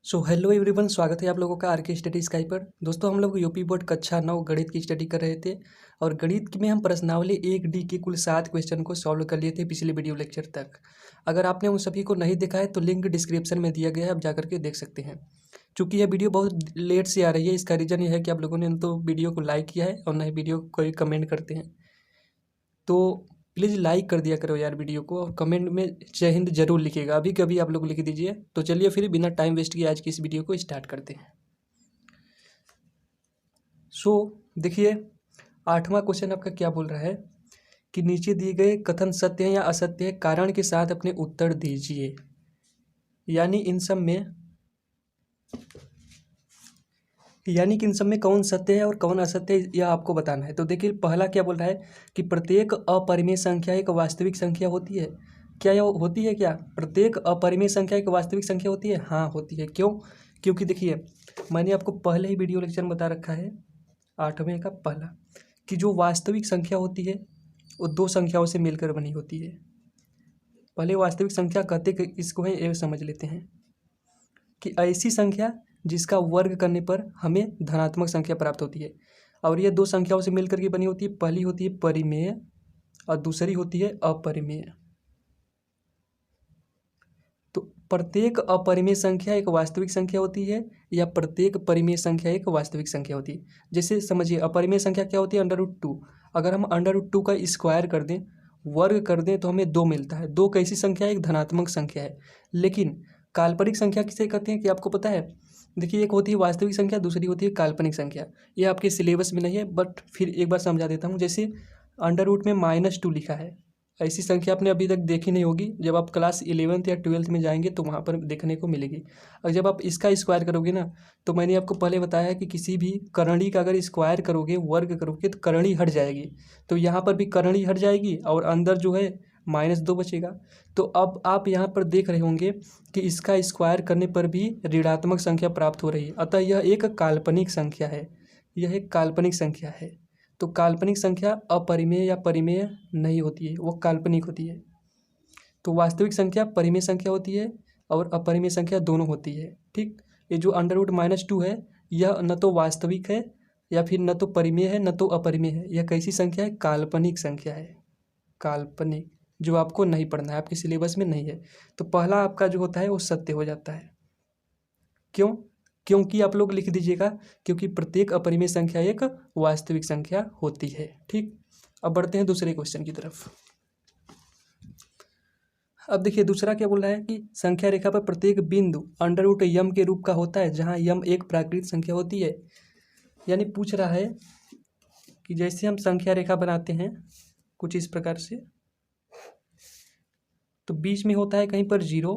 So hello everyone, स्वागत है आप लोगों का आरके स्टडी स्काई पर। दोस्तों, हम लोग यूपी बोर्ड कक्षा 9 गणित की स्टडी कर रहे थे और गणित में हम प्रश्नावली 1D के कुल 7 क्वेश्चन को सॉल्व कर लिए थे पिछले वीडियो लेक्चर तक। अगर आपने उन सभी को नहीं देखा है तो लिंक डिस्क्रिप्शन में दिया गया है, आप जाकर के देख सकते हैं। चूँकि यह वीडियो बहुत लेट से आ रही है, इसका रीज़न यह है कि आप लोगों ने न तो वीडियो को लाइक किया है और न ही वीडियो को कोई कमेंट करते हैं। तो प्लीज़ लाइक कर दिया करो यार वीडियो को, और कमेंट में जय हिंद जरूर लिखिएगा, अभी कभी आप लोग लिख दीजिए। तो चलिए फिर बिना टाइम वेस्ट किए आज की इस वीडियो को स्टार्ट करते हैं। सो देखिए, 8वां क्वेश्चन आपका क्या बोल रहा है कि नीचे दिए गए कथन सत्य है या असत्य है, कारण के साथ अपने उत्तर दीजिए। यानी कि इन सब में कौन सत्य है और कौन असत्य है, यह आपको बताना है। तो देखिए, पहला क्या बोल रहा है कि प्रत्येक अपरिमेय संख्या एक वास्तविक संख्या होती है। क्या यह होती है? क्या प्रत्येक अपरिमेय संख्या एक वास्तविक संख्या होती है? हाँ, होती है। क्यों? क्योंकि देखिए, मैंने आपको पहले ही वीडियो लेक्चर में बता रखा है 8वें का पहला, कि जो वास्तविक संख्या होती है वो दो संख्याओं से मिलकर बनी होती है। पहले वास्तविक संख्या कहते इसको है, ये समझ लेते हैं कि ऐसी संख्या जिसका वर्ग करने पर हमें धनात्मक संख्या प्राप्त होती है, और ये दो संख्याओं से मिलकर के बनी होती है। पहली होती है परिमेय और दूसरी होती है अपरिमेय। तो प्रत्येक अपरिमेय संख्या एक वास्तविक संख्या होती है या प्रत्येक परिमेय संख्या एक वास्तविक संख्या होती है। जैसे समझिए, अपरिमेय संख्या क्या होती है? √2। अगर हम √2 का स्क्वायर कर दें, वर्ग कर दें, तो हमें 2 मिलता है। 2 कैसी संख्या है? एक धनात्मक संख्या है। लेकिन काल्पनिक संख्या किसे कहते हैं कि आपको पता है? देखिए, एक होती है वास्तविक संख्या, दूसरी होती है काल्पनिक संख्या। ये आपके सिलेबस में नहीं है, बट फिर एक बार समझा देता हूँ। जैसे अंडर रूट में -2 लिखा है, ऐसी संख्या आपने अभी तक देखी नहीं होगी। जब आप क्लास 11th या 12th में जाएंगे तो वहाँ पर देखने को मिलेगी। और जब आप इसका स्क्वायर करोगे ना, तो मैंने आपको पहले बताया है कि किसी भी करणी का अगर स्क्वायर करोगे, वर्ग करोगे, तो करणी हट जाएगी। तो यहाँ पर भी करणी हट जाएगी और अंदर जो है -2 बचेगा। तो अब आप यहाँ पर देख रहे होंगे कि इसका स्क्वायर करने पर भी ऋणात्मक संख्या प्राप्त हो रही है। अतः यह एक काल्पनिक संख्या है। यह एक काल्पनिक संख्या है। तो काल्पनिक संख्या अपरिमेय या परिमेय नहीं होती है, वो काल्पनिक होती है। तो वास्तविक संख्या परिमेय संख्या होती है और अपरिमेय संख्या दोनों होती है। ठीक, ये जो √-2 है, यह न तो वास्तविक है या फिर न तो परिमेय है, न तो अपरिमेय है। यह कैसी संख्या है? काल्पनिक संख्या है। काल्पनिक, जो आपको नहीं पढ़ना है, आपके सिलेबस में नहीं है। तो पहला आपका जो होता है वो सत्य हो जाता है। क्यों? क्योंकि आप लोग लिख दीजिएगा, क्योंकि प्रत्येक अपरिमेय संख्या एक वास्तविक संख्या होती है। ठीक, अब बढ़ते हैं दूसरे क्वेश्चन की तरफ। अब देखिए, दूसरा क्या बोल रहा है कि संख्या रेखा पर प्रत्येक बिंदु √m के रूप का होता है, जहां m एक प्राकृत संख्या होती है। यानी पूछ रहा है कि जैसे हम संख्या रेखा बनाते हैं कुछ इस प्रकार से, तो बीच में होता है कहीं पर 0,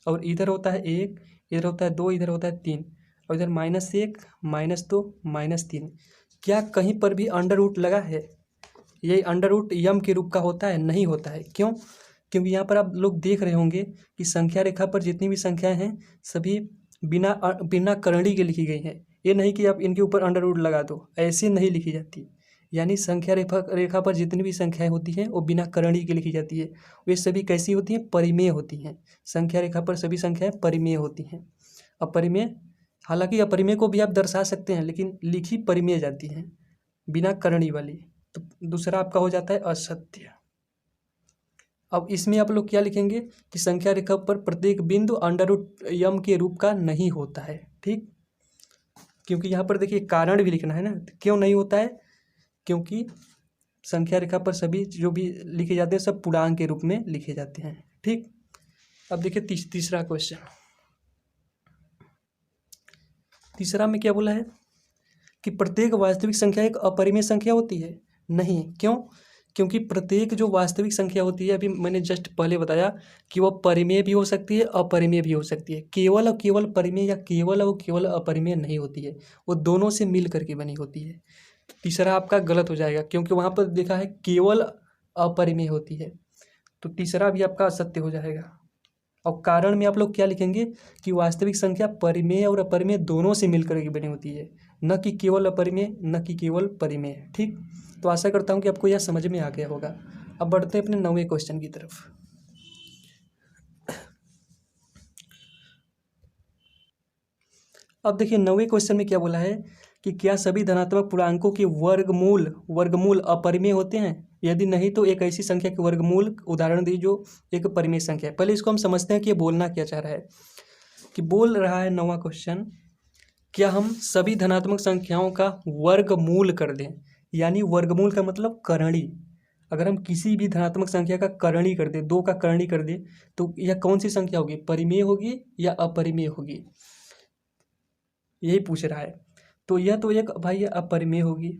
और इधर होता है 1, इधर होता है 2, इधर होता है 3, और इधर -1, -2, -3। क्या कहीं पर भी अंडर रूट लगा है? ये अंडर रूट यम के रूप का होता है? नहीं होता है। क्यों? क्योंकि यहाँ पर आप लोग देख रहे होंगे कि संख्या रेखा पर जितनी भी संख्याएं हैं सभी बिना करणी के लिखी गई हैं। ये नहीं कि आप इनके ऊपर अंडर रूट लगा दो, ऐसे नहीं लिखी जाती। यानी संख्या रेखा पर जितनी भी संख्याएं होती हैं वो बिना करणी के लिखी जाती है। वे सभी कैसी होती हैं? परिमेय होती हैं। संख्या रेखा पर सभी संख्याएं परिमेय होती हैं। अपरिमेय, हालांकि अपरिमेय को भी आप दर्शा सकते हैं, लेकिन लिखी परिमेय जाती हैं, बिना करणी वाली। तो दूसरा आपका हो जाता है असत्य। अब इसमें आप लोग क्या लिखेंगे कि संख्या रेखा पर प्रत्येक बिंदु √m के रूप का नहीं होता है। ठीक, क्योंकि यहाँ पर देखिए कारण भी लिखना है ना। क्यों नहीं होता है? क्योंकि संख्या रेखा पर सभी जो भी लिखे जाते हैं सब पूर्णांक के रूप में लिखे जाते हैं। ठीक, अब देखिए तीसरा क्वेश्चन। तीसरा में क्या बोला है कि प्रत्येक वास्तविक संख्या एक अपरिमेय संख्या होती है? नहीं। क्यों? क्योंकि प्रत्येक जो वास्तविक संख्या होती है, अभी मैंने जस्ट पहले बताया कि वह परिमेय भी हो सकती है, अपरिमेय भी हो सकती है। केवल और केवल परिमेय या केवल और केवल अपरिमेय नहीं होती है, वो दोनों से मिल करके बनी होती है। तीसरा आपका गलत हो जाएगा, क्योंकि वहाँ पर देखा है केवल अपरिमेय होती है। तो तीसरा भी आपका असत्य हो जाएगा। और कारण में आप लोग क्या लिखेंगे कि वास्तविक संख्या परिमेय और अपरिमेय दोनों से मिलकर के बनी होती है, न कि केवल अपरिमेय, न कि केवल परिमेय। ठीक, तो आशा करता हूँ कि आपको यह समझ में आ गया होगा। अब बढ़ते हैं अपने 9वें क्वेश्चन की तरफ। अब देखिए 9वें क्वेश्चन में क्या बोला है कि क्या सभी धनात्मक पूर्णांकों के वर्गमूल अपरिमेय होते हैं? यदि नहीं तो एक ऐसी संख्या के वर्गमूल उदाहरण दी जो एक परिमेय संख्या है। पहले इसको हम समझते हैं कि ये बोलना क्या चाह रहा है। कि बोल रहा है 9वां क्वेश्चन, क्या हम सभी धनात्मक संख्याओं का वर्गमूल कर दें? यानी वर्गमूल का मतलब करणी। अगर हम किसी भी धनात्मक संख्या का करणी कर दें, 2 का करणी कर दें, तो यह कौन सी संख्या होगी? परिमेय होगी या अपरिमेय होगी? यही पूछ रहा है। तो यह तो एक भाई अपरिमेय होगी।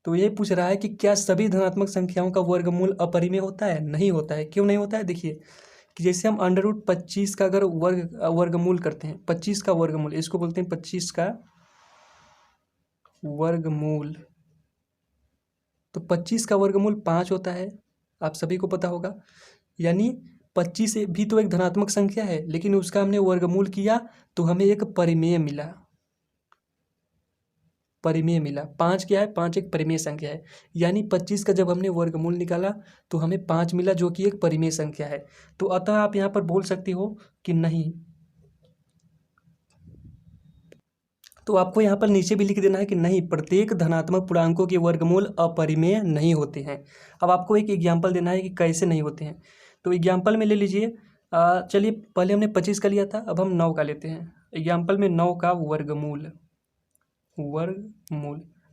तो यही पूछ रहा है कि क्या सभी धनात्मक संख्याओं का वर्गमूल अपरिमेय होता है? नहीं होता है। क्यों नहीं होता है? देखिए कि जैसे हम √25 का अगर वर्गमूल करते हैं, 25 का वर्गमूल, इसको बोलते हैं 25 का वर्गमूल। तो 25 का वर्गमूल 5 होता है, आप सभी को पता होगा। यानी 25 भी तो एक धनात्मक संख्या है, लेकिन उसका हमने वर्गमूल किया तो हमें एक परिमेय मिला। 5 क्या है? 5 एक परिमेय संख्या है। यानी 25 का जब हमने वर्गमूल निकाला तो हमें 5 मिला, जो कि एक परिमेय संख्या है। तो अतः आप यहाँ पर बोल सकते हो कि नहीं। तो आपको यहाँ पर नीचे भी लिख देना है कि नहीं, प्रत्येक धनात्मक पूर्णांकों के वर्गमूल अपरिमेय नहीं होते हैं। अब आपको एक एग्जाम्पल देना है कि कैसे नहीं होते हैं। तो एग्जाम्पल में ले लीजिए, चलिए पहले हमने 25 का लिया था, अब हम 9 का लेते हैं। एग्जाम्पल में 9 का वर्गमूल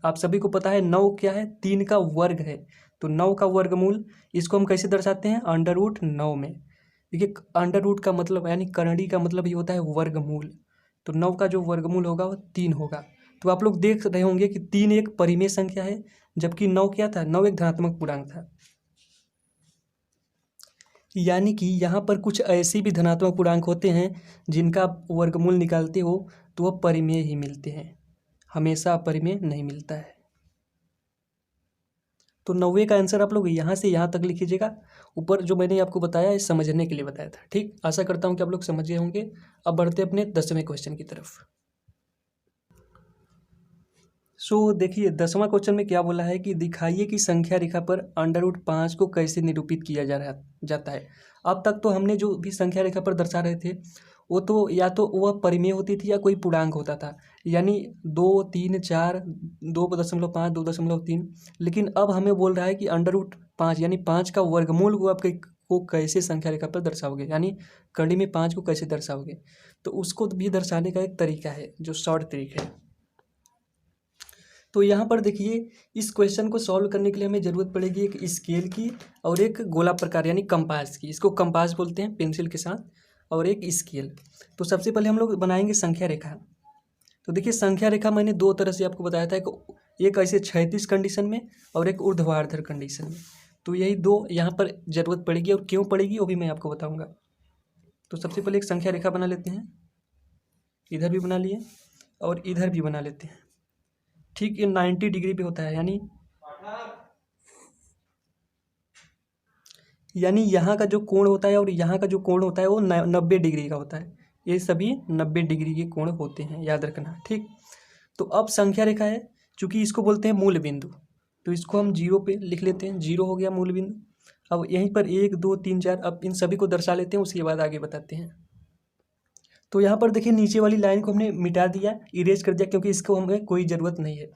आप सभी को पता है 9 क्या है? 3 का वर्ग है। तो 9 का वर्गमूल इसको हम कैसे दर्शाते हैं? √9 में। देखिए अंडर का मतलब यानी करणी का मतलब ये होता है वर्गमूल। तो 9 का जो वर्गमूल होगा वो 3 होगा। तो आप लोग देख रहे होंगे कि 3 एक परिमेय संख्या है, जबकि 9 क्या था? 9 एक धनात्मक पूर्णांक था। यानी कि यहाँ पर कुछ ऐसे भी धनात्मक पूर्णांक होते हैं जिनका आप वर्गमूल निकालते हो तो वह परिमेय ही मिलते हैं, हमेशा अपरिमेय नहीं मिलता है। तो 90 का आंसर आप लोग यहाँ से यहाँ तक लिखिएगा। ऊपर जो मैंने आपको बताया इस समझने के लिए बताया था। ठीक, आशा करता हूँ कि आप लोग समझ गए होंगे। अब बढ़ते अपने 10वें क्वेश्चन की तरफ। देखिए 10वां क्वेश्चन में क्या बोला है कि दिखाइए कि संख्या रेखा पर √5 को कैसे निरूपित किया जाता है। अब तक तो हमने जो भी संख्या रेखा पर दर्शा रहे थे वो तो या तो वह परिमेय होती थी या कोई पूर्णांक होता था। यानी 2, 3, 4, 2.5, 2.3। लेकिन अब हमें बोल रहा है कि √5 यानी 5 का वर्गमूल को कैसे संख्या रेखा पर दर्शाओगे, यानी कड़ी में 5 को कैसे दर्शाओगे। तो उसको भी दर्शाने का एक तरीका है जो शॉर्ट तरीका है। तो यहाँ पर देखिए इस क्वेश्चन को सॉल्व करने के लिए हमें ज़रूरत पड़ेगी एक स्केल की और एक गोला प्रकार यानी कंपास की। इसको कंपास बोलते हैं पेंसिल के साथ, और एक स्केल। तो सबसे पहले हम लोग बनाएंगे संख्या रेखा। तो देखिए संख्या रेखा मैंने 2 तरह से आपको बताया था, एक ऐसे क्षैतिज कंडीशन में और एक ऊर्ध्वाधर कंडीशन में। तो यही 2 यहाँ पर ज़रूरत पड़ेगी, और क्यों पड़ेगी वो भी मैं आपको बताऊँगा। तो सबसे पहले एक संख्या रेखा बना लेते हैं, इधर भी बना लिए और इधर भी बना लेते हैं। ठीक ये 90 डिग्री पे होता है, यानी यहाँ का जो कोण होता है और यहाँ का जो कोण होता है वो 90 डिग्री का होता है। ये सभी 90 डिग्री के कोण होते हैं, याद रखना। ठीक, तो अब संख्या रेखा है, चूंकि इसको बोलते हैं मूल बिंदु, तो इसको हम 0 पे लिख लेते हैं। 0 हो गया मूल बिंदु। अब यहीं पर 1, 2, 3, 4, अब इन सभी को दर्शा लेते हैं, उसके बाद आगे बताते हैं। तो यहाँ पर देखिए नीचे वाली लाइन को हमने मिटा दिया, इरेज कर दिया, क्योंकि इसको हमें कोई ज़रूरत नहीं है।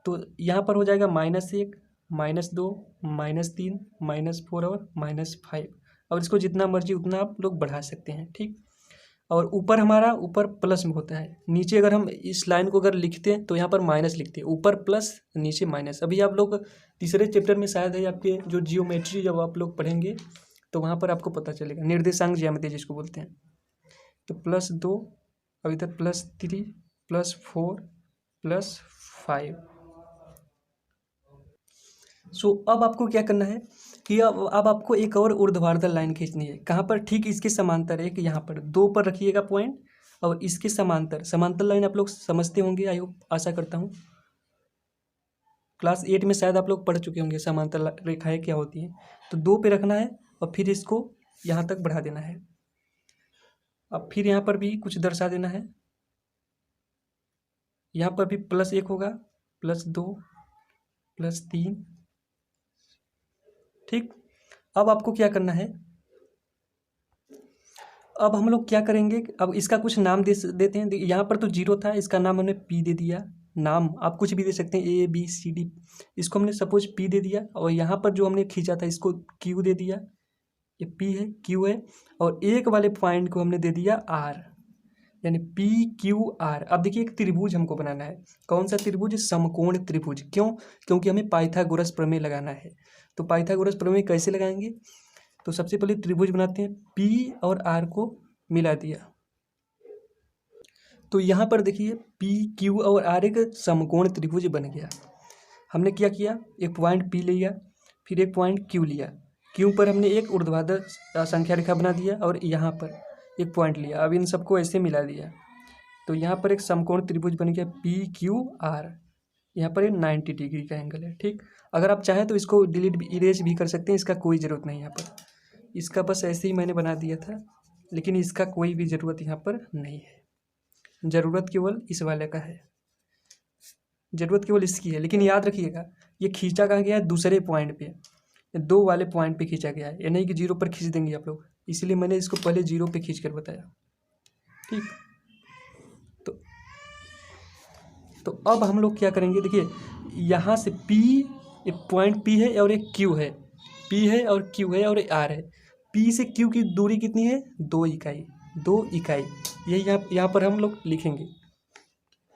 तो यहाँ पर हो जाएगा -1, -2, -3, -4 और -5। और इसको जितना मर्जी उतना आप लोग बढ़ा सकते हैं। ठीक, और ऊपर हमारा ऊपर प्लस में होता है, नीचे अगर हम इस लाइन को अगर लिखते हैं तो यहाँ पर माइनस लिखते हैं, ऊपर प्लस नीचे माइनस। अभी आप लोग तीसरे चैप्टर में शायद है आपके जो जियोमेट्री, जब आप लोग पढ़ेंगे तो वहाँ पर आपको पता चलेगा, निर्देशांक ज्यामिति जिसको बोलते हैं। तो +2, अब इधर +3, +4, +5। अब आपको क्या करना है कि अब आपको एक और ऊर्ध्वाधर लाइन खींचनी है। कहाँ पर? ठीक इसके समांतर, एक यहाँ पर 2 पर रखिएगा पॉइंट, और इसके समांतर लाइन आप लोग समझते होंगे, आई होप, आशा करता हूँ। क्लास 8 में शायद आप लोग पढ़ चुके होंगे समांतर रेखाएं क्या होती हैं। तो 2 पे रखना है और फिर इसको यहाँ तक बढ़ा देना है। अब फिर यहाँ पर भी कुछ दर्शा देना है, यहाँ पर भी +1 होगा, +2, +3। ठीक, अब आपको क्या करना है, अब हम लोग क्या करेंगे, अब इसका कुछ नाम देते हैं। यहाँ पर तो जीरो था, इसका नाम हमने पी दे दिया। नाम आप कुछ भी दे सकते हैं, ए बी सी डी। इसको हमने सपोज पी दे दिया, और यहाँ पर जो हमने खींचा था इसको क्यू दे दिया। ये पी है, क्यू है, और एक वाले पॉइंट को हमने दे दिया आर, यानी पी क्यू आर। अब देखिए एक त्रिभुज हमको बनाना है। कौन सा त्रिभुज? समकोण त्रिभुज। क्यों? क्योंकि हमें पाइथागोरस प्रमेय लगाना है। तो पाइथागोरस प्रमेय कैसे लगाएंगे? तो सबसे पहले त्रिभुज बनाते हैं, पी और आर को मिला दिया। तो यहाँ पर देखिए पी क्यू और आर एक समकोण त्रिभुज बन गया। हमने क्या किया, एक पॉइंट पी लिया, फिर एक पॉइंट क्यू लिया। क्यू पर हमने एक ऊर्ध्वाधर संख्या रेखा बना दिया, और यहाँ पर एक पॉइंट लिया। अब इन सबको ऐसे मिला दिया, तो यहाँ पर एक समकोण त्रिभुज बन गया पी क्यू आर। यहाँ पर ये 90 डिग्री का एंगल है। ठीक, अगर आप चाहें तो इसको डिलीट भी, इरेज भी कर सकते हैं, इसका कोई ज़रूरत नहीं। यहाँ पर इसका बस ऐसे ही मैंने बना दिया था, लेकिन इसका कोई भी ज़रूरत यहाँ पर नहीं है। ज़रूरत केवल इस वाले का है, ज़रूरत केवल इसकी है। लेकिन याद रखिएगा, ये खींचा कहाँ गया है? दूसरे पॉइंट पे, दो वाले पॉइंट पे खींचा गया है। ये नहीं कि जीरो पर खींच देंगे आप लोग, इसलिए मैंने इसको पहले जीरो पे खींच कर बताया। ठीक, तो अब हम लोग क्या करेंगे, देखिए यहाँ से P, एक पॉइंट P है और एक Q है। P है और Q है और R है। P से Q की दूरी कितनी है? 2 इकाई। 2 इकाई, यही यहाँ पर हम लोग लिखेंगे,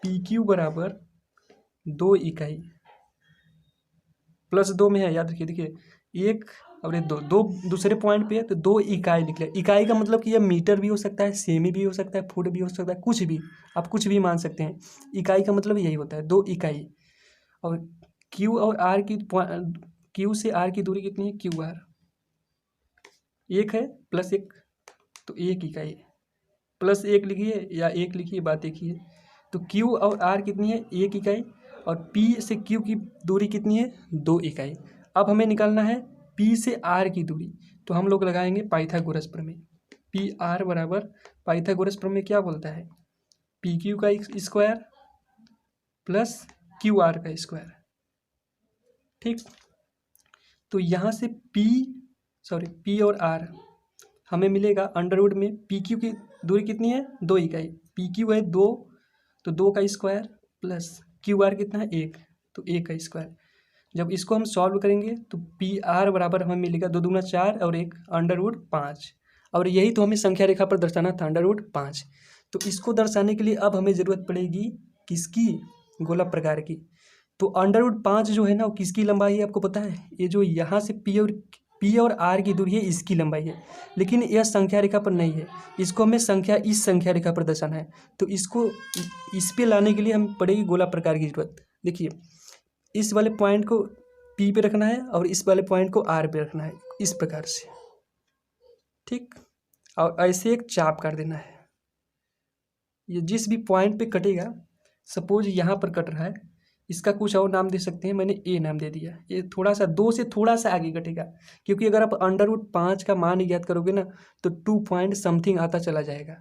PQ बराबर 2 इकाई। प्लस 2 में है, याद रखिए। देखिए एक और ये दो दूसरे पॉइंट पे है, तो 2 इकाई लिख लिया। इकाई का मतलब कि यह मीटर भी हो सकता है, सेमी भी हो सकता है, फुट भी हो सकता है, कुछ भी, आप कुछ भी मान सकते हैं। इकाई का मतलब यही होता है, 2 इकाई। और क्यू और आर की, क्यू से आर की दूरी कितनी है? क्यू आर एक है, प्लस एक, तो 1 इकाई। प्लस 1 लिखिए या 1 लिखिए, बात एक ही है। तो क्यू और आर कितनी है? 1 इकाई। और पी से क्यू की दूरी कितनी है? 2 इकाई। अब हमें निकालना है पी से आर की दूरी, तो हम लोग लगाएंगे पाइथागोरस प्रमेय। पी आर बराबर, पाइथागोरस प्रमेय क्या बोलता है? पी क्यू का स्क्वायर प्लस क्यू आर का स्क्वायर। ठीक, तो यहाँ से पी और आर हमें मिलेगा अंडर रूट में। पी क्यू की दूरी कितनी है? 2 इकाई। पी क्यू है 2, तो 2 का स्क्वायर प्लस क्यू आर कितना है? 1, तो 1 का स्क्वायर। जब इसको हम सॉल्व करेंगे तो पी आर बराबर हमें मिलेगा 2 दूना 4 और 1 अंडर रूट 5। और यही तो हमें संख्या रेखा पर दर्शाना था, अंडर रूट 5। तो इसको दर्शाने के लिए अब हमें ज़रूरत पड़ेगी किसकी? गोला प्रकार की। तो अंडर रूट 5 जो है ना, वो किसकी लंबाई है आपको पता है? ये जो यहाँ से पी और आर की दूरी है, इसकी लंबाई है। लेकिन यह संख्या रेखा पर नहीं है, इसको हमें इस संख्या रेखा पर दर्शाना है। तो इसको इस पे लाने के लिए हमें पड़ेगी गोला प्रकार की जरूरत। देखिए इस वाले पॉइंट को P पे रखना है और इस वाले पॉइंट को R पे रखना है, इस प्रकार से। ठीक, और ऐसे एक चाप कर देना है। ये जिस भी पॉइंट पे कटेगा, सपोज यहाँ पर कट रहा है, इसका कुछ और नाम दे सकते हैं, मैंने ए नाम दे दिया। ये थोड़ा सा 2 से थोड़ा सा आगे कटेगा, क्योंकि अगर आप अंडर रूट 5 का मान ज्ञात करोगे ना, तो 2 पॉइंट समथिंग आता चला जाएगा।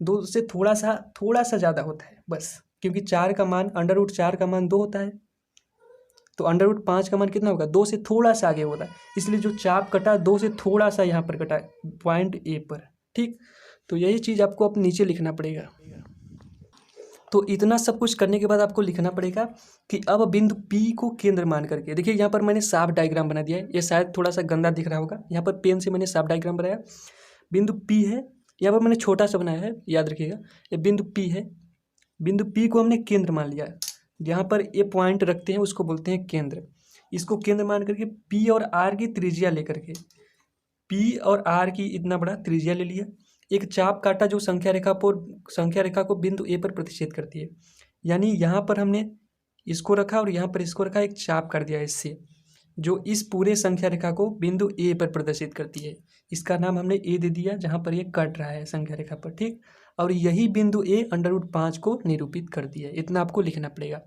2 से थोड़ा सा ज़्यादा होता है बस, क्योंकि 4 का मान, अंडर रूट 4 का मान 2 होता है, तो अंडर रूट 5 का मान कितना होगा? 2 से थोड़ा सा आगे होता है। इसलिए जो चाप कटा 2 से थोड़ा सा यहाँ पर कटा पॉइंट ए पर। ठीक, तो यही चीज़ आपको अब नीचे लिखना पड़ेगा। तो इतना सब कुछ करने के बाद आपको लिखना पड़ेगा कि अब बिंदु P को केंद्र मान करके, देखिए यहाँ पर मैंने साफ डायग्राम बना दिया है। ये शायद थोड़ा सा गंदा दिख रहा होगा, यहाँ पर पेन से मैंने साफ डायग्राम बनाया। बिंदु P है, यहाँ पर मैंने छोटा सा बनाया है, याद रखिएगा। ये बिंदु P है, बिंदु P को हमने केंद्र मान लिया। जहाँ पर ये पॉइंट रखते हैं उसको बोलते हैं केंद्र। इसको केंद्र मान करके P और R की त्रिज्या लेकर के, P और R की इतना बड़ा त्रिज्या ले लिया। एक चाप काटा जो संख्या रेखा को बिंदु ए पर प्रतिच्छेद करती है। यानी यहाँ पर हमने इसको रखा और यहाँ पर इसको रखा, एक चाप कर दिया इससे, जो इस पूरे संख्या रेखा को बिंदु ए पर प्रदर्शित करती है। इसका नाम हमने ए दे दिया, जहाँ पर ये कट रहा है संख्या रेखा पर। ठीक, और यही बिंदु ए अंडर रूट 5 को निरूपित कर दिया। इतना आपको लिखना पड़ेगा।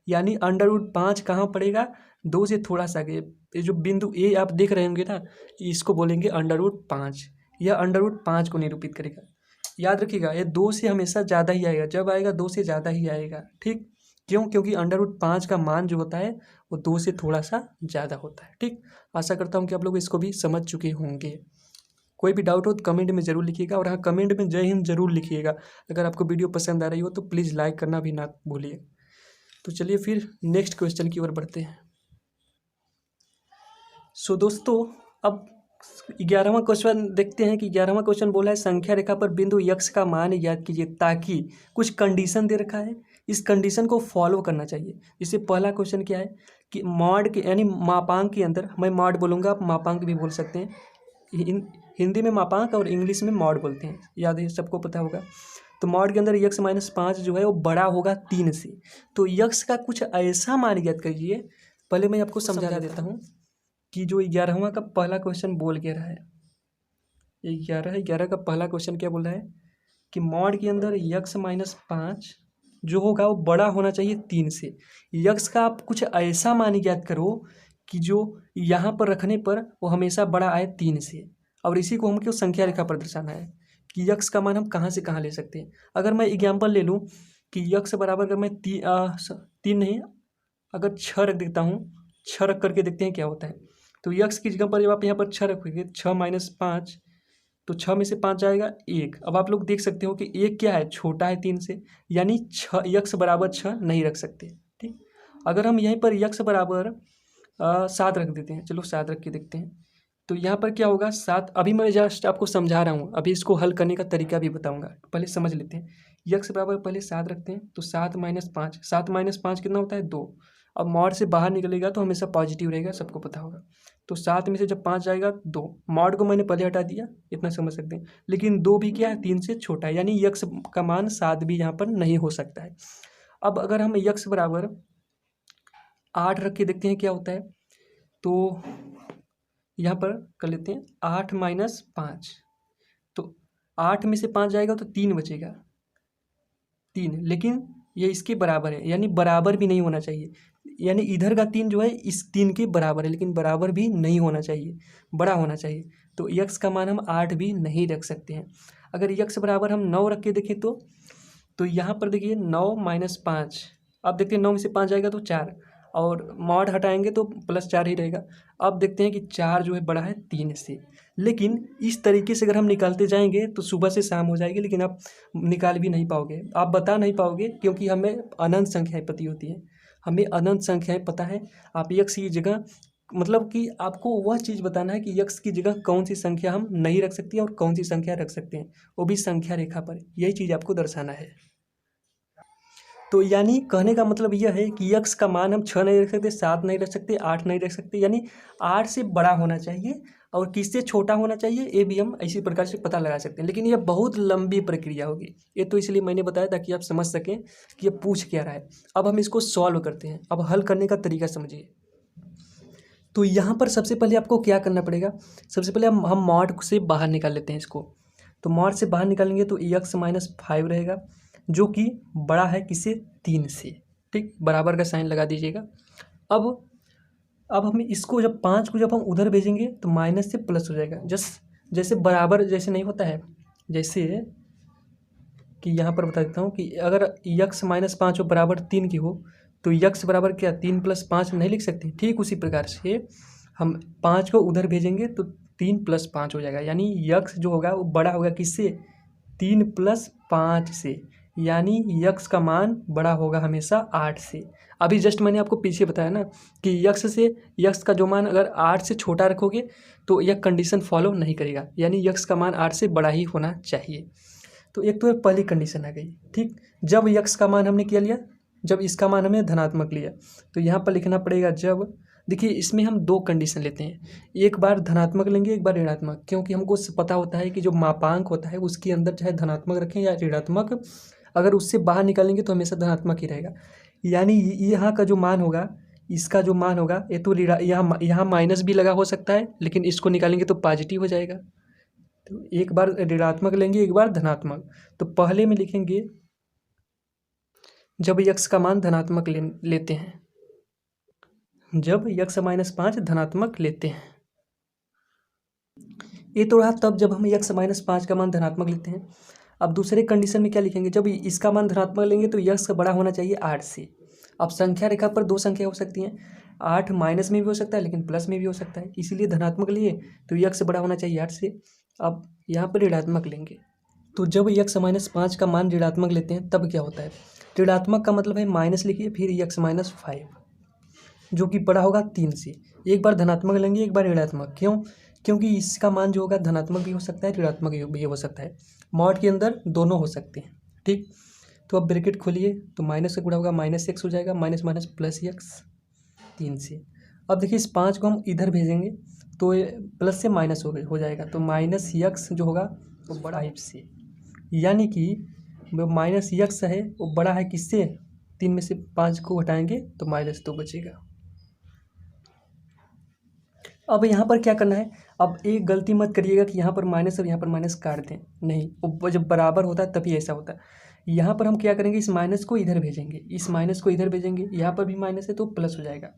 यानी अंडर रूट 5 कहाँ पड़ेगा? 2 से थोड़ा सा आगे। ये जो बिंदु ए आप देख रहे होंगे ना, इसको बोलेंगे अंडर रूट 5। यह अंडर रूट 5 को निरूपित करेगा। याद रखिएगा, ये 2 से हमेशा ज़्यादा ही आएगा, जब आएगा 2 से ज़्यादा ही आएगा। ठीक, क्यों? क्योंकि अंडर रूट 5 का मान जो होता है वो 2 से थोड़ा सा ज़्यादा होता है। ठीक, आशा करता हूँ कि आप लोग इसको भी समझ चुके होंगे। कोई भी डाउट हो तो कमेंट में ज़रूर लिखिएगा, और हाँ, कमेंट में जय हिंद ज़रूर लिखिएगा। अगर आपको वीडियो पसंद आ रही हो तो प्लीज़ लाइक करना भी ना भूलिए। तो चलिए फिर नेक्स्ट क्वेश्चन की ओर बढ़ते हैं। सो दोस्तों, अब 11वां क्वेश्चन देखते हैं कि 11वां क्वेश्चन बोला है संख्या रेखा पर बिंदु यक्स का मान ज्ञात कीजिए, ताकि कुछ कंडीशन दे रखा है, इस कंडीशन को फॉलो करना चाहिए। जैसे पहला क्वेश्चन क्या है कि मॉड के यानी मापांक के अंदर, मैं मॉड बोलूँगा, आप मापांक भी बोल सकते हैं। हिंदी में मापांक और इंग्लिश में मॉड बोलते हैं, याद है, सबको पता होगा। तो मॉड के अंदर यक्स माइनस 5 जो है वो बड़ा होगा 3 से। तो यक्स का कुछ ऐसा मान ज्ञात करिए। पहले मैं आपको समझा देता हूँ कि जो 11वां का पहला क्वेश्चन बोल के रहा है, 11 का पहला क्वेश्चन क्या बोल रहा है कि मॉड के अंदर यक्स माइनस 5 जो होगा वो बड़ा होना चाहिए 3 से। यक्स का आप कुछ ऐसा मान ज्ञात करो कि जो यहाँ पर रखने पर वो हमेशा बड़ा आए 3 से, और इसी को हमको संख्या रेखा पर दर्शाना है कि यक्स का मान हम कहाँ से कहाँ ले सकते हैं। अगर मैं एग्जाम्पल ले लूँ कि यक्स बराबर, अगर मैं 3 नहीं, अगर 6 रख देता हूँ, 6 रख करके देखते हैं क्या होता है। तो यक्स की जगह पर जब आप यहाँ पर 6 रखोगे, 6 माइनस 5, तो 6 में से 5 जाएगा 1। अब आप लोग देख सकते हो कि 1 क्या है, छोटा है 3 से, यानी 6 यक्स बराबर 6 नहीं रख सकते। ठीक, अगर हम यहीं पर यक्स बराबर 7 रख देते हैं, चलो 7 रख के देखते हैं, तो यहाँ पर क्या होगा 7। अभी मैं जस्ट आपको समझा रहा हूँ, अभी इसको हल करने का तरीका भी बताऊँगा, पहले समझ लेते हैं। यक्स बराबर पहले 7 रखते हैं, तो 7 माइनस 5, 7 माइनस 5 कितना होता है 2। अब मॉड से बाहर निकलेगा तो हमेशा पॉजिटिव रहेगा, सबको पता होगा। तो 7 में से जब 5 जाएगा 2, मॉड को मैंने पहले हटा दिया, इतना समझ सकते हैं। लेकिन 2 भी क्या है, 3 से छोटा है, यानी यक्स का मान 7 भी यहाँ पर नहीं हो सकता है। अब अगर हम यक्स बराबर 8 रख के देखते हैं क्या होता है, तो यहाँ पर कर लेते हैं 8 माइनस 5, तो 8 में से 5 जाएगा तो 3 बचेगा, 3, लेकिन ये इसके बराबर है, यानी बराबर भी नहीं होना चाहिए, यानी इधर का 3 जो है इस 3 के बराबर है, लेकिन बराबर भी नहीं होना चाहिए, बड़ा होना चाहिए। तो यक्स का मान हम 8 भी नहीं रख सकते हैं। अगर यक्स बराबर हम 9 रख के देखें तो यहाँ पर देखिए 9 माइनस 5, अब देखते हैं 9 में से 5 जाएगा तो 4, और मॉड हटाएंगे तो प्लस 4 ही रहेगा। अब देखते हैं कि 4 जो है बड़ा है 3 से, लेकिन इस तरीके से अगर हम निकालते जाएंगे तो सुबह से शाम हो जाएगी, लेकिन आप निकाल भी नहीं पाओगे, आप बता नहीं पाओगे, क्योंकि हमें अनंत संख्याएं पता होती हैं, हमें अनंत संख्याएं पता है। आप यक्स की जगह, मतलब कि आपको वह चीज़ बताना है कि यक्स की जगह कौन सी संख्या हम नहीं रख सकते और कौन सी संख्या रख सकते हैं, वो भी संख्या रेखा पर, यही चीज़ आपको दर्शाना है। तो यानी कहने का मतलब यह है कि यक्स का मान हम 6 नहीं रख सकते, 7 नहीं रख सकते, 8 नहीं रख सकते, यानी 8 से बड़ा होना चाहिए, और किससे छोटा होना चाहिए ये भी हम इसी प्रकार से पता लगा सकते हैं। लेकिन यह बहुत लंबी प्रक्रिया होगी, ये तो इसलिए मैंने बताया ताकि आप समझ सकें कि ये पूछ क्या रहा है। अब हम इसको सॉल्व करते हैं, अब हल करने का तरीका समझिए। तो यहाँ पर सबसे पहले आपको क्या करना पड़ेगा, सबसे पहले हम मॉड से बाहर निकाल लेते हैं इसको। तो मॉड से बाहर निकालेंगे तो यक्स माइनस 5 रहेगा, जो कि बड़ा है किससे, 3 से। ठीक, बराबर का साइन लगा दीजिएगा। अब हम इसको जब 5 को जब हम उधर भेजेंगे तो माइनस से प्लस हो जाएगा, जैसे बराबर जैसे नहीं होता है, जैसे कि यहाँ पर बता देता हूँ कि अगर यक्स माइनस 5 हो बराबर 3 की हो, तो यक्स बराबर क्या 3 प्लस 5 नहीं लिख सकते। ठीक उसी प्रकार से हम 5 को उधर भेजेंगे तो 3 प्लस 5 हो जाएगा, यानी यक्स जो होगा वो बड़ा होगा किससे, 3 प्लस 5 से, यानी यक्स का मान बड़ा होगा हमेशा 8 से। अभी जस्ट मैंने आपको पीछे बताया ना कि यक्स का जो मान अगर 8 से छोटा रखोगे तो यह कंडीशन फॉलो नहीं करेगा, यानी यक्स का मान 8 से बड़ा ही होना चाहिए। तो एक तो पहली कंडीशन आ गई। ठीक, जब यक्स का मान हमने क्या लिया, जब इसका मान हमने धनात्मक लिया, तो यहाँ पर लिखना पड़ेगा जब, देखिए इसमें हम 2 कंडीशन लेते हैं, एक बार धनात्मक लेंगे एक बार ऋणात्मक, क्योंकि हमको पता होता है कि जो मापांक होता है उसके अंदर चाहे धनात्मक रखें या ऋणात्मक, अगर उससे बाहर निकालेंगे तो हमेशा धनात्मक ही रहेगा। यानी यहाँ का जो मान होगा, इसका जो मान होगा, ये तो यहाँ माइनस भी लगा हो सकता है, लेकिन इसको निकालेंगे तो पॉजिटिव हो जाएगा। तो एक बार ऋणात्मक लेंगे एक बार धनात्मक, तो पहले में लिखेंगे जब यक्स का मान धनात्मक लेते हैं, जब यक्स माइनस 5 धनात्मक लेते हैं। ये तो रहा तब जब हम यक्स माइनस 5 का मान धनात्मक लेते हैं। अब दूसरे कंडीशन में क्या लिखेंगे, जब इसका मान धनात्मक लेंगे तो यक्स का बड़ा होना चाहिए 8 से। अब संख्या रेखा पर 2 संख्या हो सकती हैं, 8 माइनस में भी हो सकता है लेकिन प्लस में भी हो सकता है, इसीलिए धनात्मक लिए तो यक्स बड़ा होना चाहिए 8 से। अब यहाँ पर ऋणात्मक लेंगे, तो जब यक्स माइनस 5 का मान ऋणात्मक लेते हैं तब क्या होता है। ऋणात्मक का मतलब है माइनस लिखिए, फिर यक्स माइनस 5 जो कि बड़ा होगा 3 से। एक बार धनात्मक लेंगे, एक बार ऋणात्मक। क्यों? क्योंकि इसका मान जो होगा धनात्मक भी हो सकता है, ऋणात्मक भी हो सकता है। मॉड के अंदर दोनों हो सकते हैं। ठीक, तो अब ब्रैकेट खोलिए, तो माइनस से गुणा होगा माइनस एक्स हो जाएगा, माइनस माइनस प्लस एक्स 3 से। अब देखिए इस 5 को हम इधर भेजेंगे तो ये प्लस से माइनस हो जाएगा, तो माइनस यक्स जो होगा वो बड़ा 5 से, यानी कि माइनस यक्स है वो बड़ा है किससे, 3 में से 5 को घटाएंगे तो -2 बचेगा। अब यहाँ पर क्या करना है, अब एक गलती मत करिएगा कि यहाँ पर माइनस और यहाँ पर माइनस काट दें, नहीं, वो जब बराबर होता है तभी ऐसा होता है। यहाँ पर हम क्या करेंगे, इस माइनस को इधर भेजेंगे, इस माइनस को इधर भेजेंगे, यहाँ पर भी माइनस है तो प्लस हो जाएगा,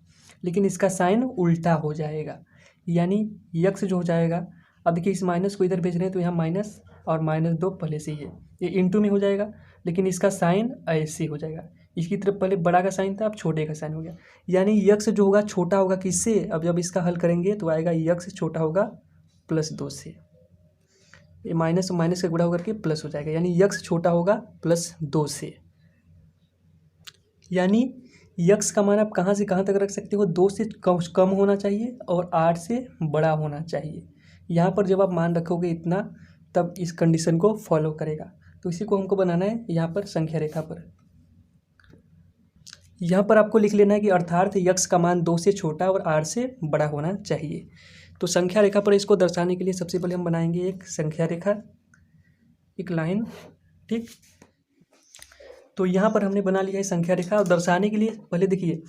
लेकिन इसका साइन उल्टा हो जाएगा, यानी यक्स जो हो जाएगा। अब देखिए इस माइनस को इधर भेज रहे हैं तो यहाँ माइनस और -2 पहले से ही है, ये इंटू में हो जाएगा, लेकिन इसका साइन ऐसे हो जाएगा। इसकी तरफ पहले बड़ा का साइन था, अब छोटे का साइन हो गया, यानी यक्स जो होगा छोटा होगा किससे। अब जब इसका हल करेंगे तो आएगा यक्स छोटा होगा +2 से, ये माइनस माइनस का गुणा होकर के प्लस हो जाएगा, यानी यक्स छोटा होगा +2 से। यानी यक्स का मान आप कहाँ से कहाँ तक रख सकते हो, 2 से कम होना चाहिए और 8 से बड़ा होना चाहिए। यहाँ पर जब आप मान रखोगे इतना, तब इस कंडीशन को फॉलो करेगा। तो इसी को हमको बनाना है यहाँ पर संख्या रेखा पर। यहाँ पर आपको लिख लेना है कि अर्थात यक्स का मान 2 से छोटा और 8 से बड़ा होना चाहिए। तो संख्या रेखा पर इसको दर्शाने के लिए सबसे पहले हम बनाएंगे एक संख्या रेखा, एक लाइन। ठीक, तो यहाँ पर हमने बना लिया है संख्या रेखा। और दर्शाने के लिए पहले देखिए,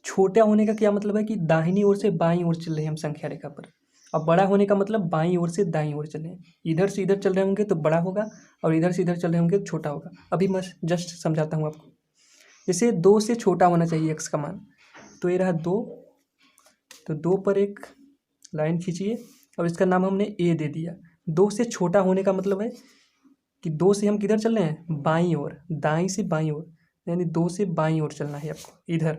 छोटा होने का क्या मतलब है कि दाहिनी ओर से बाईं ओर चल रहे हैं हम संख्या रेखा पर। अब बड़ा होने का मतलब बाईं ओर से दाईं ओर चल रहे हैं। इधर से इधर चल रहे होंगे तो बड़ा होगा, और इधर से इधर चल रहे होंगे तो छोटा होगा। अभी मैं जस्ट समझाता हूँ आपको। जैसे 2 से छोटा होना चाहिए एक्स का मान, तो ये रहा 2, तो 2 पर एक लाइन खींचिए और इसका नाम हमने ए दे दिया। 2 से छोटा होने का मतलब है कि 2 से हम किधर चल रहे हैं, बाईं ओर, दाईं से बाईं ओर, यानी 2 से बाईं ओर चलना है आपको, इधर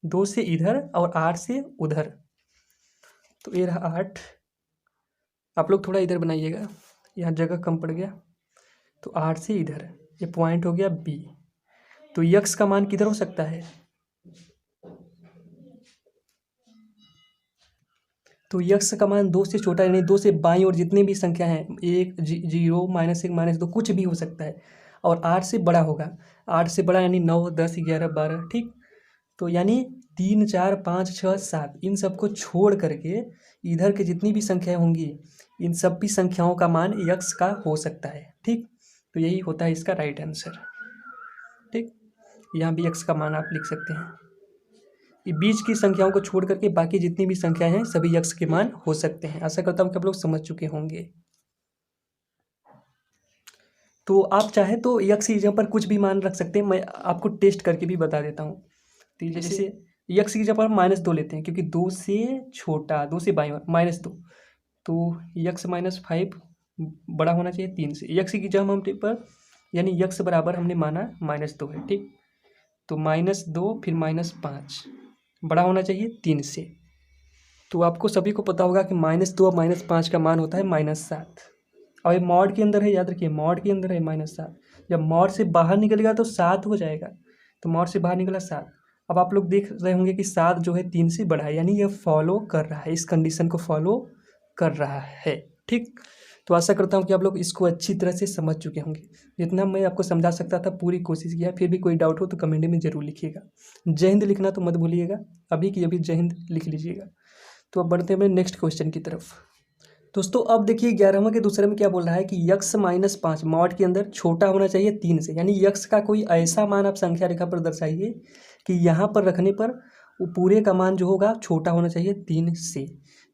2 से इधर और 8 से उधर। तो ये रहा 8, आप लोग थोड़ा इधर बनाइएगा, यहाँ जगह कम पड़ गया। तो 8 से इधर, ये पॉइंट हो गया बी। तो यक्स का मान किधर हो सकता है, तो यक्स का मान 2 से छोटा, यानी 2 से बाईं ओर जितनी भी संख्या हैं, 1 0 -1 -2 कुछ भी हो सकता है, और 8 से बड़ा होगा। 8 से बड़ा यानी 9 10 11 12। ठीक, तो यानी 3 4 5 6 7 इन सबको छोड़ करके इधर के जितनी भी संख्याएं होंगी, इन सब भी संख्याओं का मान यक्स का हो सकता है। ठीक, तो यही होता है इसका राइट आंसर। ठीक, यहाँ भी यक्स का मान आप लिख सकते हैं। ये बीच की संख्याओं को छोड़ करके बाकी जितनी भी संख्याएं हैं सभी यक्स के मान हो सकते हैं। आशा करता हूँ कि आप लोग समझ चुके होंगे। तो आप चाहे तो यक्स की जगह पर कुछ भी मान रख सकते हैं, मैं आपको टेस्ट करके भी बता देता हूँ। तो जैसे यक्स की जगह पर हम -2 लेते हैं, क्योंकि 2 से छोटा, 2 से बाईं ओर -2, तो यक्स -5 बड़ा होना चाहिए 3 से। यक्स की जगह हम पर, यानी यक्स बराबर हमने माना -2 है। ठीक, तो -2 फिर -5 बड़ा होना चाहिए 3 से। तो आपको सभी को पता होगा कि -2 और -5 का मान होता है -7, और ये मॉड के अंदर है, याद रखिए मॉड के अंदर है -7। जब मॉड से बाहर निकलेगा तो 7 हो जाएगा, तो मॉड से बाहर निकला 7। अब आप लोग देख रहे होंगे कि 7 जो है 3 से बड़ा है, यानी ये फॉलो कर रहा है, इस कंडीशन को फॉलो कर रहा है। ठीक, तो आशा करता हूँ कि आप लोग इसको अच्छी तरह से समझ चुके होंगे। जितना मैं आपको समझा सकता था पूरी कोशिश किया। फिर भी कोई डाउट हो तो कमेंट में ज़रूर लिखिएगा। जय हिंद लिखना तो मत भूलिएगा, अभी की अभी जय हिंद लिख लीजिएगा। तो अब बढ़ते हैं अपने नेक्स्ट क्वेश्चन की तरफ। दोस्तों अब देखिए 11वां के दूसरे में क्या बोल रहा है कि यक्स -5 मॉड के अंदर छोटा होना चाहिए 3 से, यानी यक्स का कोई ऐसा मान आप संख्या रेखा पर दर्शाइए कि यहाँ पर रखने पर वो पूरे का मान जो होगा छोटा होना चाहिए 3 से।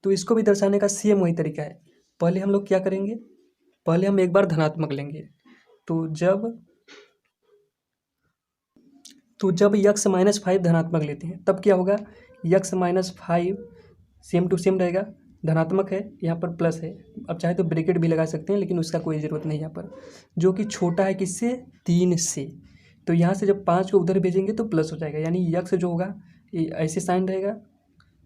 तो इसको भी दर्शाने का सेम वही तरीका है। पहले हम लोग क्या करेंगे, पहले हम एक बार धनात्मक लेंगे, तो जब यक्स -5 धनात्मक लेते हैं तब क्या होगा, यक्स -5 सेम टू सेम रहेगा, धनात्मक है, यहाँ पर प्लस है। अब चाहे तो ब्रैकेट भी लगा सकते हैं, लेकिन उसका कोई ज़रूरत नहीं यहाँ पर, जो कि छोटा है किससे, 3 से। तो यहाँ से जब 5 को उधर भेजेंगे तो प्लस हो जाएगा, यानी यक्स जो होगा ये ऐसे साइन रहेगा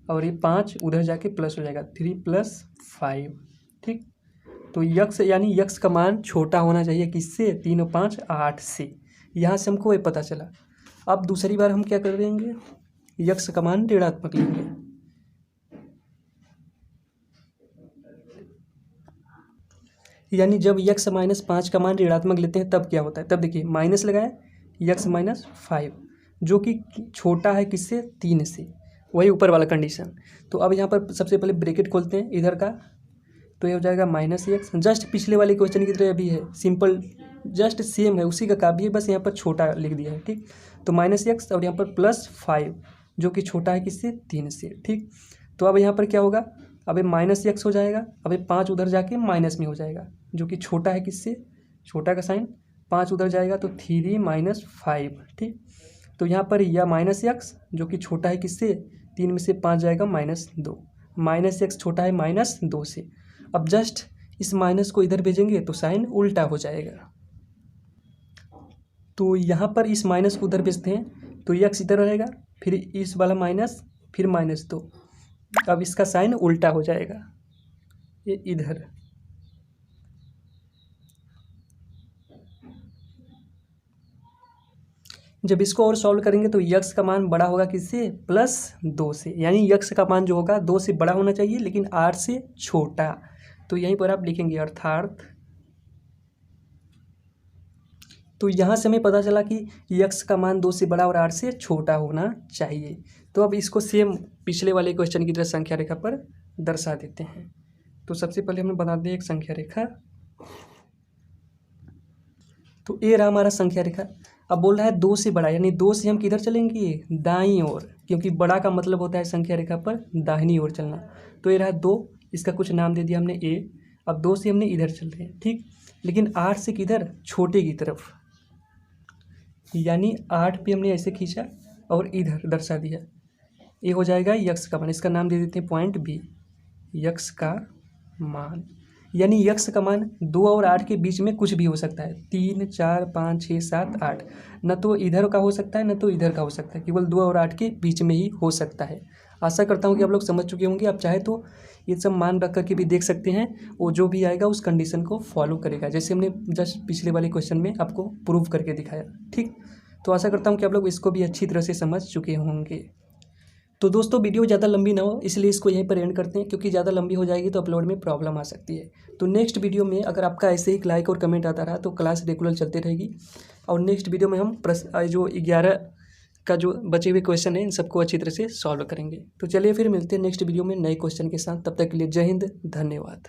और ये 5 उधर जाके प्लस हो जाएगा, 3 + 5। ठीक, तो यक्स यानी यक्स का मान छोटा होना चाहिए किससे, 3 और 5 8 से। यहाँ से हमको ये पता चला। अब दूसरी बार हम क्या कर देंगे, यक्स का मान ऋणात्मक लेंगे। यानी जब यक्स माइनस 5 का मान ऋणात्मक लेते हैं तब क्या होता है, तब देखिए माइनस लगाए यक्स माइनस 5 जो कि छोटा है किससे, 3 से, वही ऊपर वाला कंडीशन। तो अब यहाँ पर सबसे पहले ब्रैकेट खोलते हैं इधर का, तो ये हो जाएगा माइनस एक्स, जस्ट पिछले वाले क्वेश्चन की तरह अभी है, सिंपल जस्ट सेम है, उसी का कापी है, बस यहाँ पर छोटा लिख दिया है। ठीक, तो माइनस एक्स और यहाँ पर प्लस 5 जो कि छोटा है किससे, 3 से। ठीक, तो अब यहाँ पर क्या होगा, अब माइनस एक्स हो जाएगा, अब 5 उधर जाके माइनस में हो जाएगा जो कि छोटा है किससे, छोटा का साइन 5 उधर जाएगा तो 3 माइनस 5। ठीक, तो यहाँ पर यह माइनस एक्स जो कि छोटा है किससे, 3 में से 5 जाएगा -2, माइनस एक्स छोटा है -2 से। अब जस्ट इस माइनस को इधर भेजेंगे तो साइन उल्टा हो जाएगा, तो यहाँ पर इस माइनस को उधर भेजते हैं तो एक्स इधर रहेगा, फिर इस वाला माइनस, फिर -2, अब इसका साइन उल्टा हो जाएगा, ये इधर। जब इसको और सॉल्व करेंगे तो यक्स का मान बड़ा होगा किससे, +2 से, यानी यक्स का मान जो होगा 2 से बड़ा होना चाहिए लेकिन 8 से छोटा। तो यहीं पर आप लिखेंगे अर्थात, तो यहाँ से हमें पता चला कि यक्स का मान 2 से बड़ा और 8 से छोटा होना चाहिए। तो अब इसको सेम पिछले वाले क्वेश्चन की तरह संख्या रेखा पर दर्शा देते हैं। तो सबसे पहले हमें बना दें एक संख्या रेखा, तो ये रहा हमारा संख्या रेखा। अब बोल रहा है 2 से बड़ा, यानी 2 से हम किधर चलेंगे, दाईं ओर, क्योंकि बड़ा का मतलब होता है संख्या रेखा पर दाहिनी ओर चलना। तो ये रहा 2, इसका कुछ नाम दे दिया हमने ए। अब 2 से हमने इधर चल रहे हैं, ठीक, लेकिन 8 से किधर, छोटे की तरफ, यानी 8 पे हमने ऐसे खींचा और इधर दर्शा दिया, ये हो जाएगा यक्स का मान। इसका नाम दे देते हैं पॉइंट बी, यक्स का मान। यानी यक्स का मान 2 और 8 के बीच में कुछ भी हो सकता है, 3 4 5 6 7 8, न तो इधर का हो सकता है न तो इधर का हो सकता है, केवल 2 और 8 के बीच में ही हो सकता है। आशा करता हूँ कि आप लोग समझ चुके होंगे। आप चाहे तो ये सब मान रख करके भी देख सकते हैं, वो जो भी आएगा उस कंडीशन को फॉलो करेगा, जैसे हमने जस्ट पिछले वाले क्वेश्चन में आपको प्रूव करके दिखाया। ठीक, तो आशा करता हूँ कि आप लोग इसको भी अच्छी तरह से समझ चुके होंगे। तो दोस्तों वीडियो ज़्यादा लंबी ना हो इसलिए इसको यहीं पर एंड करते हैं, क्योंकि ज़्यादा लंबी हो जाएगी तो अपलोड में प्रॉब्लम आ सकती है। तो नेक्स्ट वीडियो में अगर आपका ऐसे ही लाइक और कमेंट आता रहा तो क्लास रेगुलर चलती रहेगी, और नेक्स्ट वीडियो में हम जो 11 का जो बचे हुए क्वेश्चन है इन सबको अच्छी तरह से सॉल्व करेंगे। तो चलिए फिर मिलते हैं नेक्स्ट वीडियो में नए क्वेश्चन के साथ, तब तक के लिए जय हिंद, धन्यवाद।